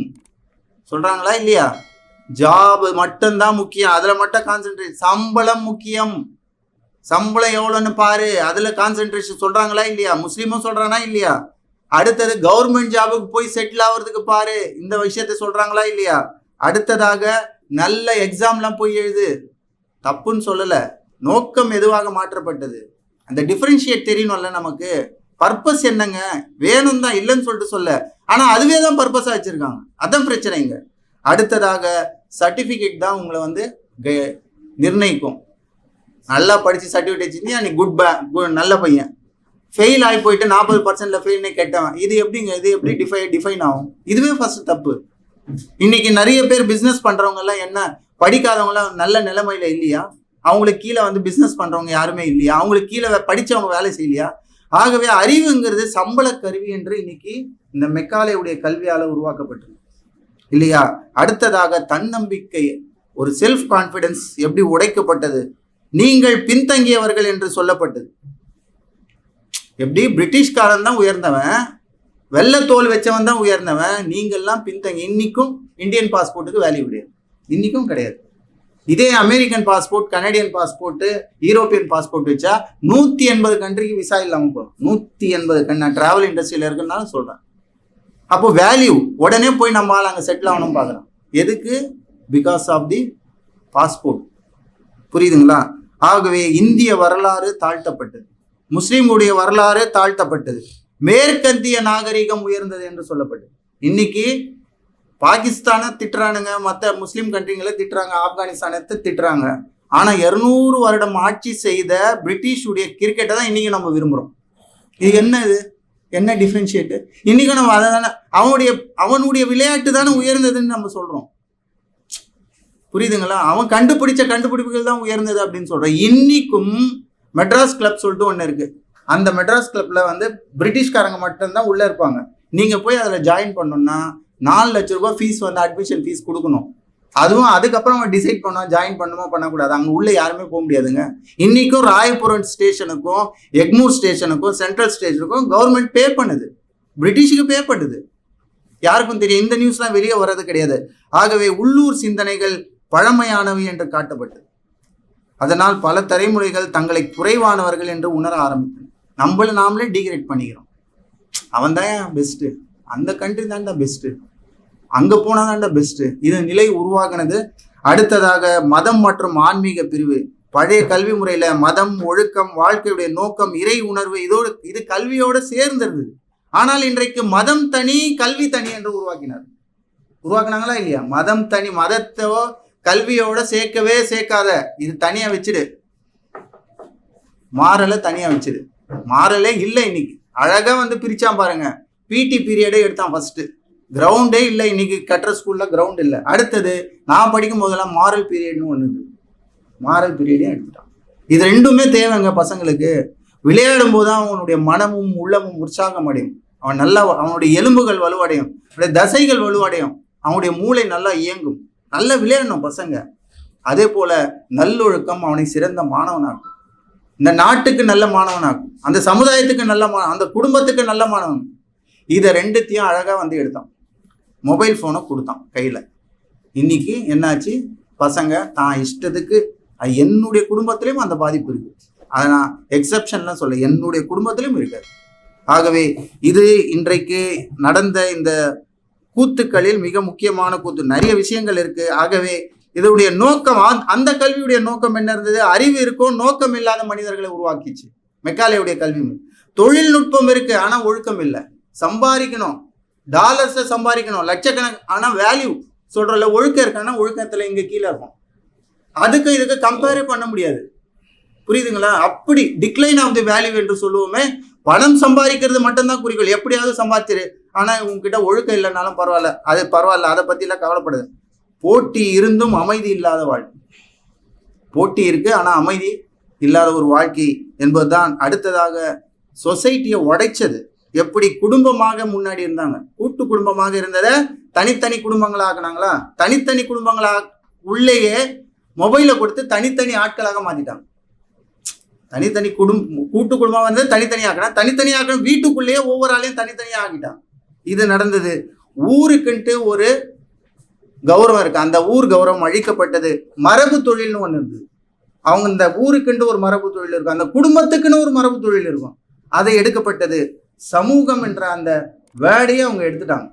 சொல்றாங்களா இல்லையா? ஜாப் மட்டும்தான் முக்கியம், அதுல மட்டும் கான்சென்ட்ரேட். சம்பளம் முக்கியம், சம்பளம் எவ்வளோன்னு பாரு, அதுல கான்சென்ட்ரேஷன் சொல்றாங்களா இல்லையா? முஸ்லீமும் சொல்றானா இல்லையா? அடுத்தது கவர்மெண்ட் ஜாபுக்கு போய் செட்டில் ஆகிறதுக்கு பாரு, இந்த விஷயத்த சொல்றாங்களா இல்லையா? அடுத்ததாக நல்ல எக்ஸாம்லாம் போய் எழுது, தப்புன்னு சொல்லலை. நோக்கம் எதுவாக மாற்றப்பட்டது? அந்த டிஃபரன்ஷியேட் தெரியணும்ல நமக்கு. பர்பஸ் என்னங்க? வேணும் தான், இல்லைன்னு சொல்லிட்டு சொல்ல, ஆனா அதுவே தான் பர்பஸா வச்சிருக்காங்க. அதான் பிரச்சனைங்க. அடுத்ததாக சர்டிஃபிகேட் தான் உங்களை வந்து நிர்ணயிக்கும். நல்லா படிச்சு சர்டிஃபிகேட் வச்சுருந்தீங்க, நீ நல்ல பையன். ஃபெயில் ஆகி போயிட்டு 40% ஃபெயில்னே கேட்டவன், இது எப்படிங்க? இது எப்படி டிஃபைன் ஆகும்? இதுவே ஃபர்ஸ்ட் தப்பு. இன்னைக்கு நிறைய பேர் பிஸ்னஸ் பண்றவங்க எல்லாம் என்ன, படிக்காதவங்க எல்லாம் நல்ல நிலைமையில இல்லையா? அவங்களுக்கு கீழே வந்து பிஸ்னஸ் பண்றவங்க யாருமே இல்லையா? அவங்களுக்கு கீழே படிச்சவங்க வேலை செய்யலையா? ஆகவே அறிவுங்கிறது சம்பள கருவி என்று இன்னைக்கு இந்த மெக்காலேயுடைய கல்வியால உருவாக்கப்பட்டது இல்லையா? அடுத்ததாக தன்னம்பிக்கை, ஒரு செல்ஃப் கான்ஃபிடன்ஸ் எப்படி உடைக்கப்பட்டது? நீங்கள் பின்தங்கியவர்கள் என்று சொல்லப்பட்டது. எப்படி? பிரிட்டிஷ்காரன் தான் உயர்ந்தவன், வெள்ளை தோல் வச்சவன் தான் உயர்ந்தவன், நீங்கள்லாம் பின்தங்கி. இன்னைக்கும் இந்தியன் பாஸ்போர்ட்டுக்கு வேல்யூ கிடையாது, இன்னைக்கும் கிடையாது. இதே American passport, Canadian passport, European passport வச்சா 180 கண்ட்ரிக்கு விசா இல்லாமல் போகும். 180 நான் டிராவல் இண்டஸ்ட்ரியில் இருக்குன்னாலும் சொல்கிறேன். அப்போ வேல்யூ, உடனே போய் நம்ம ஆள் அங்கே செட்டில் ஆகணும் பார்க்குறோம். எதுக்கு? Because of the passport. புரியுதுங்களா? ஆகவே இந்திய வரலாறு தாழ்த்தப்பட்டது, முஸ்லீம்களுடைய வரலாறு தாழ்த்தப்பட்டது, மேற்கத்திய நாகரிகம் உயர்ந்தது என்று சொல்லப்பட்டது. இன்னைக்கு பாகிஸ்தானை திட்டுறானுங்க, மற்ற முஸ்லீம் கண்ட்ரிங்களை திட்டுறாங்க, ஆப்கானிஸ்தானை திட்டுறாங்க. ஆனால் 200 வருடம் ஆட்சி செய்த பிரிட்டிஷுடைய கிரிக்கெட்டை தான் இன்னைக்கு நம்ம விரும்புகிறோம். இது என்ன? இது என்ன டிஃப்ரென்ஷியேட்டு? இன்னைக்கு நம்ம அதை தானே, அவனுடைய விளையாட்டு தானே உயர்ந்ததுன்னு நம்ம சொல்கிறோம். புரியுதுங்களா? அவன் கண்டுபிடிச்ச கண்டுபிடிப்புகள் தான் உயர்ந்தது அப்படின்னு சொல்கிறோம். இன்னைக்கும் மெட்ராஸ் கிளப் சொல்லிட்டு ஒன்று இருக்குது. அந்த மெட்ராஸ் கிளப்பில் வந்து பிரிட்டிஷ்காரங்க மட்டும்தான் உள்ளே இருப்பாங்க. நீங்கள் போய் அதில் ஜாயின் பண்ணணும்னா 4 லட்ச ரூபாய் ஃபீஸ் வந்து அட்மிஷன் ஃபீஸ் கொடுக்கணும். அதுவும் அதுக்கப்புறம் அவன் டிசைட் பண்ணுவான் ஜாயின் பண்ணுமோ பண்ணக்கூடாது. அங்கே உள்ளே யாருமே போக முடியாதுங்க. இன்றைக்கும் ராயபுரம் ஸ்டேஷனுக்கும் எக்மூர் ஸ்டேஷனுக்கும் சென்ட்ரல் ஸ்டேஷனுக்கும் கவர்மெண்ட் பே பண்ணுது, பிரிட்டிஷுக்கு பே பண்ணுது. யாருக்கும் தெரியும், இந்த நியூஸ்லாம் வெளியே வர்றது கிடையாது. ஆகவே உள்ளூர் சிந்தனைகள் பழமையானவை என்று காட்டப்பட்டது. அதனால் பல தலைமுறைகள் தங்களை குறைவானவர்கள் என்று உணர ஆரம்பித்தனர். நாமளே டிகிரேட் பண்ணிக்கிறோம். அவன் தான் பெஸ்ட்டு, அந்த கண்ட்ரி தான்டா பெஸ்ட்டு, அங்கே போனால் தான்டா பெஸ்ட்டு. இது நிலை உருவாகினது. அடுத்ததாக மதம் மற்றும் ஆன்மீக பிரிவு. பழைய கல்வி முறையில் மதம், ஒழுக்கம், வாழ்க்கையுடைய நோக்கம், இறை உணர்வு, இது கல்வியோடு சேர்ந்தது. ஆனால் இன்றைக்கு மதம் தனி, கல்வி தனி என்று உருவாக்கினாங்களா இல்லையா? மதம் தனி, மதத்தோ கல்வியோட சேர்க்காத, இது தனியாக வச்சுடு, மாறலை தனியாக வச்சுடு. மாறலே இல்லை. இன்னைக்கு அழகாக வந்து பிரிச்சான் பாருங்க. பிடி பீரியடே எடுத்தான் ஃபர்ஸ்ட், கிரவுண்டே இல்லை. இன்னைக்கு கட்டுற ஸ்கூலில் கிரவுண்ட் இல்லை. அடுத்தது நான் படிக்கும் போதெல்லாம் மாரல் பீரியட்னு ஒன்று, மாரல் பீரியடே எடுத்துட்டான். இது ரெண்டுமே தேவைங்க பசங்களுக்கு. விளையாடும் போது தான் அவனுடைய மனமும் உள்ளமும் உற்சாகம் அடையும், அவனுடைய எலும்புகள் வலுவடையும், அவனுடைய தசைகள் வலுவடையும், அவனுடைய மூளை நல்லா இயங்கும். நல்லா விளையாடணும் பசங்க. அதே போல நல்லொழுக்கம் அவனை சிறந்த மாணவனாக்கும், இந்த நாட்டுக்கு நல்ல மாணவனாக்கும், அந்த சமுதாயத்துக்கு நல்ல அந்த குடும்பத்துக்கு நல்ல மாணவன். இதை ரெண்டுத்தையும் அழகாக வந்து எடுத்தான். மொபைல் ஃபோனை கொடுத்தான் கையில். இன்னைக்கு என்னாச்சு? பசங்க தான் இஷ்டத்துக்கு, என்னுடைய குடும்பத்திலையும் அந்த பாதிப்பு இருக்குது. அதை நான் எக்ஸப்ஷன்லாம் சொல்ல, என்னுடைய குடும்பத்திலும் இருக்காது. ஆகவே இது இன்றைக்கு நடந்த இந்த கூத்துக்களில் மிக முக்கியமான கூத்து. நிறைய விஷயங்கள் இருக்கு. ஆகவே இதனுடைய நோக்கம், அந்த கல்வியுடைய நோக்கம் என்ன இருந்தது? அறிவு இருக்கும், நோக்கம் இல்லாத மனிதர்களை உருவாக்கிச்சு மெக்காலேயுடைய கல்வி. தொழில்நுட்பம் இருக்கு, ஆனா ஒழுக்கம் இல்லை. சம்பாதிக்கணும், டாலர்ஸை சம்பாதிக்கணும், லட்சக்கணக்கு, ஆனா வேல்யூ சொல்றல ஒழுக்கம் இருக்கு, ஆனா ஒழுக்கத்துல இங்க கீழே இருக்கும். அதுக்கு இதுக்கு கம்பேரே பண்ண முடியாது. புரியுதுங்களா? அப்படி டிக்ளைன் ஆஃப் தி வேல்யூ என்று சொல்லுவோமே. பணம் சம்பாதிக்கிறது மட்டும்தான் குறிக்கோள், எப்படியாவது சம்பாதிச்சிரு, ஆனா உங்ககிட்ட ஒழுக்கம் இல்லைனாலும் பரவாயில்ல, அது பரவாயில்ல, அதை பத்தி எல்லாம் கவலைப்படுது. போட்டி இருந்தும் அமைதி இல்லாத வாழ்க்கை. போட்டி இருக்கு, ஆனா அமைதி இல்லாத ஒரு வாழ்க்கை என்பதுதான். அடுத்ததாக சொசைட்டியை உடைச்சது. எப்படி குடும்பமாக முன்னாடி இருந்தாங்க, கூட்டு குடும்பமாக இருந்ததை தனித்தனி குடும்பங்களா ஆக்குனாங்களா? தனித்தனி குடும்பங்களா உள்ளேயே மொபைலை கொடுத்து தனித்தனி ஆட்களாக மாத்திட்டாங்க. தனித்தனி கூட்டு குடும்பம் வந்து தனித்தனி ஆக்கணும், தனித்தனி ஆக்கணும், வீட்டுக்குள்ளேயே ஒவ்வொரு ஆளையும் தனித்தனியா ஆக்கிட்டான். இது நடந்தது. ஊருக்குன்ட்டு ஒரு கௌரவம் இருக்கு, அந்த ஊர் கௌரவம் அழிக்கப்பட்டது. மரபு தொழில்னு ஒன்று இருந்தது. அவங்க இந்த ஊருக்குன்ட்டு ஒரு மரபு தொழில் இருக்கும், அந்த குடும்பத்துக்குன்னு ஒரு மரபு தொழில் இருக்கும், அதை எடுக்கப்பட்டது. சமூகம் என்ற அந்த வேர்டையே அவங்க எடுத்துட்டாங்க.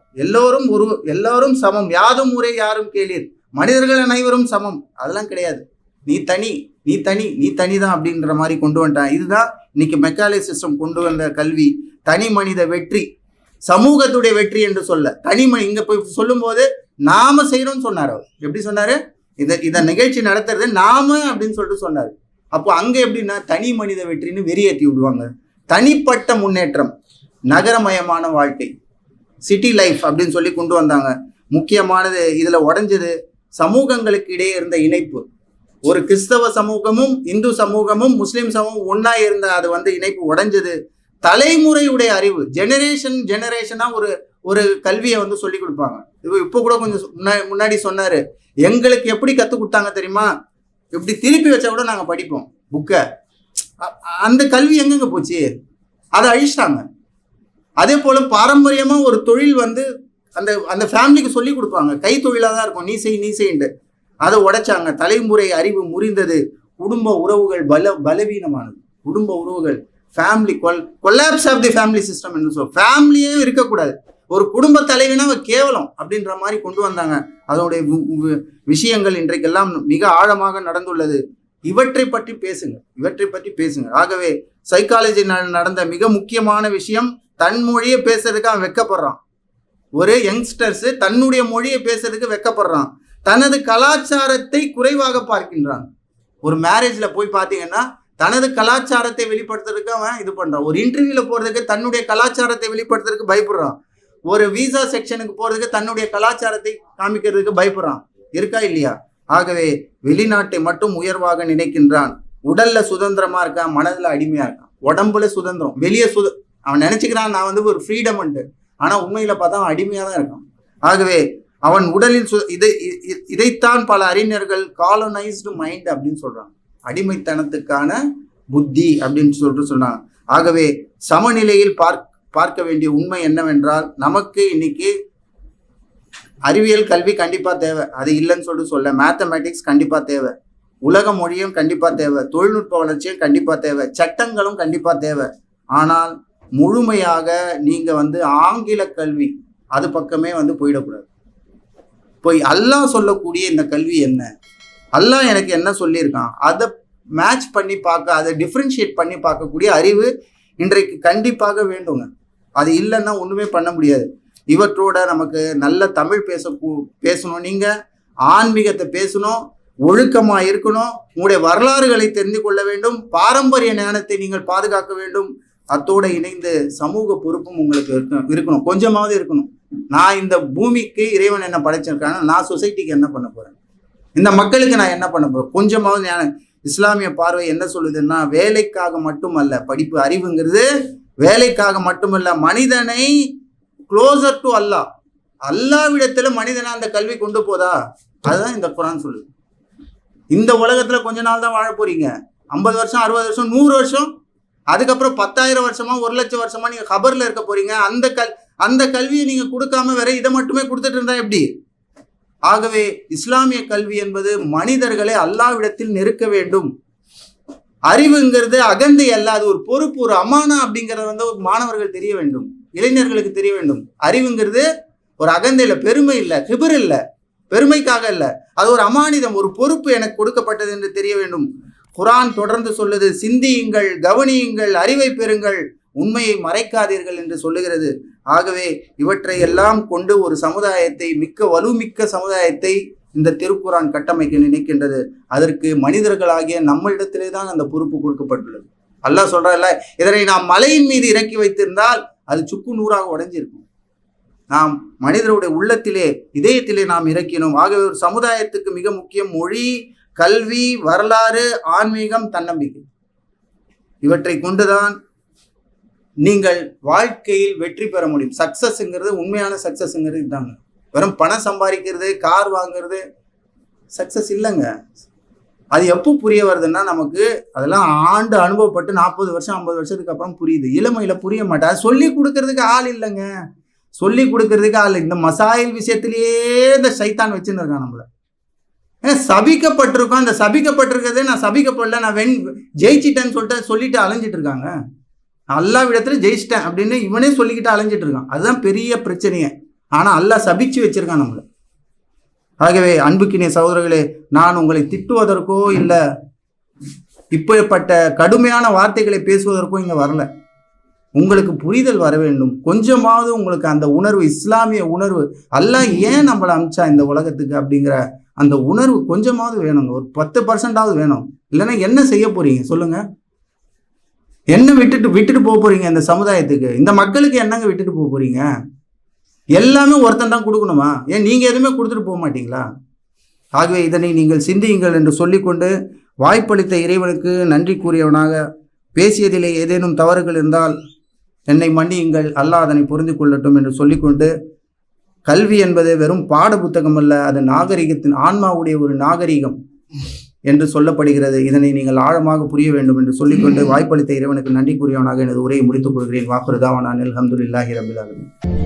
எல்லோரும் சமம், யாதும் ஊரே யாரும் கேளீர், மனிதர்கள் அனைவரும் சமம். அதெல்லாம் கிடையாது. நீ தனி நீ தனி நீ தனிதான் அப்படின்ற மாதிரி கொண்டு வந்துட்டான். இதுதான் இன்னைக்கு மெக்காலே சிஸ்டம் கொண்டு வந்த கல்வி. தனி மனித வெற்றி, சமூகத்துடைய வெற்றி என்று சொல்ல, இங்க போய் சொல்லும் போது நாம செய்யணும்னு சொன்னார். அவர் எப்படி சொன்னாரு? இத நிகழ்ச்சி நடத்துறது நாம அப்படின்னு சொல்லிட்டு சொன்னாரு. அப்போ அங்க எப்படின்னா தனி மனித வெற்றின்னு வெறியேற்றி விடுவாங்க. தனிப்பட்ட முன்னேற்றம், நகரமயமான வாழ்க்கை, சிட்டி லைஃப் அப்படின்னு சொல்லி கொண்டு வந்தாங்க. முக்கியமானது இதுல உடைஞ்சது சமூகங்களுக்கு இடையே இருந்த இணைப்பு. ஒரு கிறிஸ்தவ சமூகமும் இந்து சமூகமும் முஸ்லிம் சமூகம் ஒன்னா இருந்த அது வந்து இணைப்பு உடைஞ்சது. தலைமுறையுடைய அறிவு, ஜெனரேஷனா ஒரு கல்வியை வந்து சொல்லி கொடுப்பாங்க. இப்போ கூட கொஞ்சம் முன்னாடி சொன்னாரு, எங்களுக்கு எப்படி கற்றுக் கொடுத்தாங்க தெரியுமா? இப்படி திருப்பி வச்சா கூட நாங்கள் படிப்போம் புக்கை. அந்த கல்வி எங்கெங்க போச்சு? அதை அழிச்சிட்டாங்க. அதே போல பாரம்பரியமா ஒரு தொழில் வந்து அந்த ஃபேமிலிக்கு சொல்லி கொடுப்பாங்க, கை தொழிலாக தான் இருக்கும், நீ செய்யிண்டு. அதை உடைச்சாங்க. தலைமுறை அறிவு முறிந்தது. குடும்ப உறவுகள் பலவீனமானது. குடும்ப உறவுகள், family collapse of the family system என்று சொல்ல, ஃபேமிலியே இருக்கக்கூடாது, ஒரு குடும்ப தலைவினா கேவலம் அப்படின்ற மாதிரி கொண்டு வந்தாங்க. அதனுடைய விஷயங்கள் இன்றைக்கெல்லாம் மிக ஆழமாக நடந்துள்ளது. இவற்றை பற்றி பேசுங்க. ஆகவே சைக்காலஜி நடந்த மிக முக்கியமான விஷயம், தன் மொழியை பேசுறதுக்கு அவன் வெக்கப்படுறான். ஒரு யங்ஸ்டர்ஸ் தன்னுடைய மொழியை பேசுறதுக்கு வெக்கப்படுறான். தனது கலாச்சாரத்தை குறைவாக பார்க்கின்றான். ஒரு மேரேஜ்ல போய் பார்த்தீங்கன்னா தனது கலாச்சாரத்தை வெளிப்படுத்துறதுக்கு அவன் இது பண்றான். ஒரு இன்டர்வியூல போறதுக்கு தன்னுடைய கலாச்சாரத்தை வெளிப்படுத்துறதுக்கு பயப்படுறான். ஒரு விசா செக்ஷனுக்கு போறதுக்கு தன்னுடைய கலாச்சாரத்தை காமிக்கிறதுக்கு பயப்படுறான். இருக்கா இல்லையா? ஆகவே வெளிநாட்டை மட்டும் உயர்வாக நினைக்கின்றான். உடல்ல சுதந்திரமா இருக்கான், மனதுல அடிமையா இருக்கான். உடம்புல சுதந்திரம், வெளியே அவன் நினைச்சுக்கிறான் நான் வந்து ஒரு ஃப்ரீடம் உண்டு, ஆனா உண்மையில பார்த்தா அவன் அடிமையா தான் இருக்கான். ஆகவே அவன் உடலில் இதைத்தான் பல அறிஞர்கள் காலனைஸ்டு மைண்ட் அப்படின்னு சொல்றாங்க, அடிமைத்தனத்துக்கான புத்தி அப்படின்னு சொல்லிட்டு சொன்னாங்க. ஆகவே சமநிலையில் பார்க்க வேண்டிய உண்மை என்னவென்றால், நமக்கு இன்னைக்கு அறிவியல் கல்வி கண்டிப்பா தேவை, அது இல்லைன்னு சொல்லிட்டு சொல்ல. மேத்தமேட்டிக்ஸ் கண்டிப்பா தேவை, உலக மொழியும் கண்டிப்பா தேவை, தொழில்நுட்ப வளர்ச்சியும் கண்டிப்பா தேவை, சட்டங்களும் கண்டிப்பா தேவை. ஆனால் முழுமையாக நீங்க வந்து ஆங்கில கல்வி அது பக்கமே வந்து போயிடக்கூடாது. போய் அல்லாஹ் சொல்லக்கூடிய இந்த கல்வி என்ன, அல்லாஹ் எனக்கு என்ன சொல்லியிருக்கான், அதை மேட்ச் பண்ணி பார்க்க, அதை டிஃப்ரென்ஷியேட் பண்ணி பார்க்கக்கூடிய அறிவு இன்றைக்கு கண்டிப்பாக வேண்டுங்க. அது இல்லைன்னா ஒண்ணுமே பண்ண முடியாது. இவற்றோட நமக்கு நல்ல தமிழ் பேசணும், நீங்க ஆன்மீகத்தை பேசணும், ஒழுக்கமா இருக்கணும், உங்களுடைய வரலாறுகளை தெரிந்து கொள்ள வேண்டும், பாரம்பரிய ஞானத்தை நீங்கள் பாதுகாக்க வேண்டும். அத்தோட இணைந்து சமூக பொறுப்பும் உங்களுக்கு இருக்கணும், கொஞ்சமாவது இருக்கணும். நான் இந்த பூமிக்கு இறைவன் என்ன படைச்சிருக்காங்க, நான் சொசைட்டிக்கு என்ன பண்ண போறேன், இந்த மக்களுக்கு நான் என்ன பண்ண போறேன், கொஞ்சமாவது ஞானம். இஸ்லாமிய பார்வை என்ன சொல்லுதுன்னா, வேலைக்காக மட்டுமல்ல படிப்பு, அறிவுங்கிறது வேலைக்காக மட்டுமல்ல, மனிதனை க்ளோசர் டு அல்லாஹ், அல்லாஹ்விடத்துல மனிதனை அந்த கல்வி கொண்டு போதா, அதுதான் இந்த குர்ஆன் சொல்லுது. இந்த உலகத்துல கொஞ்ச நாள் தான் வாழ போறீங்க, 50 வருஷம் 60 வருஷம் 100 வருஷம், அதுக்கப்புறம் 10,000 வருஷமா 1,00,000 வருஷமா நீங்க கபர்ல இருக்க போறீங்க. அந்த கல்வியை நீங்க கொடுக்காம வேற இதை மட்டுமே கொடுத்துட்டு இருந்தா எப்படி? ஆகவே இஸ்லாமிய கல்வி என்பது மனிதர்களை அல்லாஹ்விடத்தில் நெருக்க வேண்டும். அறிவுங்கிறது அகந்தை அல்ல, அது ஒரு பொறுப்பு, ஒரு அமானா அப்படிங்கிறத வந்து மாணவர்கள் தெரிய வேண்டும், இளைஞர்களுக்கு தெரிய வேண்டும். அறிவுங்கிறது ஒரு அகந்தை இல்லை, பெருமை இல்லை, கிபர் இல்லை, பெருமைக்காக இல்லை, அது ஒரு அமானிதம், ஒரு பொறுப்பு எனக்கு கொடுக்கப்பட்டது என்று தெரிய வேண்டும். குர்ஆன் தொடர்ந்து சொல்லுது, சிந்தியுங்கள், கவனியுங்கள், அறிவை பெறுங்கள், உண்மையை மறைக்காதீர்கள் என்று சொல்லுகிறது. ஆகவே இவற்றை எல்லாம் கொண்டு ஒரு சமுதாயத்தை, வலுமிக்க சமுதாயத்தை இந்த திருக்குர்ஆன் கட்டமைக்க நினைக்கின்றது. அதற்கு மனிதர்களாகிய நம்மளிடத்திலே தான் அந்த பொறுப்பு கொடுக்கப்பட்டுள்ளது. அல்லாஹ் சொல்றாருல்ல, இதனை நாம் மலையின் மீது இறக்கி வைத்திருந்தால் அது சுக்கு நூறாக உடைஞ்சிருக்கும். நாம் மனிதருடைய உள்ளத்திலே, இதயத்திலே நாம் இறக்கினோம். ஆகவே ஒரு சமுதாயத்துக்கு மிக முக்கியம் மொழி, கல்வி, வரலாறு, ஆன்மீகம், தன்னம்பிக்கை. இவற்றை கொண்டுதான் நீங்கள் வாழ்க்கையில் வெற்றி பெற முடியும். சக்சஸ்ங்கிறது, உண்மையான சக்சஸ்ங்கிறது இதுதாங்க. வெறும் பணம் சம்பாதிக்கிறது, கார் வாங்குறது சக்சஸ் இல்லைங்க. அது எப்போ புரிய வருதுன்னா, நமக்கு அதெல்லாம் ஆண்டு அனுபவப்பட்டு 40 வருஷம் 50 வருஷத்துக்கு அப்புறம் புரியுது. இளமையில புரிய மாட்டேன். சொல்லி கொடுக்கறதுக்கு ஆள் இல்லைங்க, சொல்லி கொடுக்கறதுக்கு ஆள். இந்த மசாயில் விஷயத்திலேயே இந்த சைத்தான் வச்சுன்னு இருக்கான் நம்மள. சபிக்கப்பட்டிருக்கோம், அந்த சபிக்கப்பட்டிருக்கிறதே நான் சபிக்கப்படல, நான் ஜெயிச்சிட்டேன்னு சொல்லிட்டு அலைஞ்சிட்டு இருக்காங்க. அல்லாஹ் இடத்துல ஜெயிச்சிட்டேன் அப்படின்னு இவனே சொல்லிக்கிட்டு அலைஞ்சிட்டு இருக்கான். அதுதான் பெரிய பிரச்சனையே. ஆனால் அல்லாஹ் சபிச்சு வச்சிருக்கான் நம்மளை. ஆகவே அன்புக்கினிய சகோதரர்களே, நான் உங்களை திட்டுவதற்கோ இல்லை இப்படிப்பட்ட கடுமையான வார்த்தைகளை பேசுவதற்கோ இங்கே வரல. உங்களுக்கு புரிதல் வர வேண்டும். கொஞ்சமாவது உங்களுக்கு அந்த உணர்வு, இஸ்லாமிய உணர்வு, அல்லாஹ் ஏன் நம்மளை அமிச்சா இந்த உலகத்துக்கு அப்படிங்கிற அந்த உணர்வு கொஞ்சமாவது வேணுங்க. ஒரு 10% வேணும். இல்லைன்னா என்ன செய்ய போறீங்க சொல்லுங்க? என்ன விட்டுட்டு போக போறீங்க? இந்த சமுதாயத்துக்கு, இந்த மக்களுக்கு என்னங்க விட்டுட்டு போக போறீங்க? எல்லாமே ஒருத்தன் தான் கொடுக்கணுமா? ஏன் நீங்க எதுவுமே கொடுத்துட்டு போக மாட்டீங்களா? ஆகவே இதனை நீங்கள் சிந்தியுங்கள் என்று சொல்லிக்கொண்டு, வாய்ப்பளித்த இறைவனுக்கு நன்றி கூறியவனாக, பேசியதிலே ஏதேனும் தவறுகள் இருந்தால் என்னை மன்னியுங்கள், அல்லாஹ் அதனை புரிந்து கொள்ளட்டும் என்று சொல்லிக்கொண்டு, கல்வி என்பது வெறும் பாட புத்தகம் அல்ல, அது நாகரிகத்தின், ஆன்மாவுடைய ஒரு நாகரிகம் என்று சொல்லப்படுகிறது. இதனை நீங்கள் ஆழமாக புரிய வேண்டும் என்று சொல்லிக்கொண்டு, வாய்ப்பளித்த இறைவனுக்கு நன்றி கூறியவனாக எனது உரையை முடித்துக் கொள்கிறேன். வாக்குறுதாவான அல்ஹம்துலில்லாஹி ரப்பில் ஆலமீன்.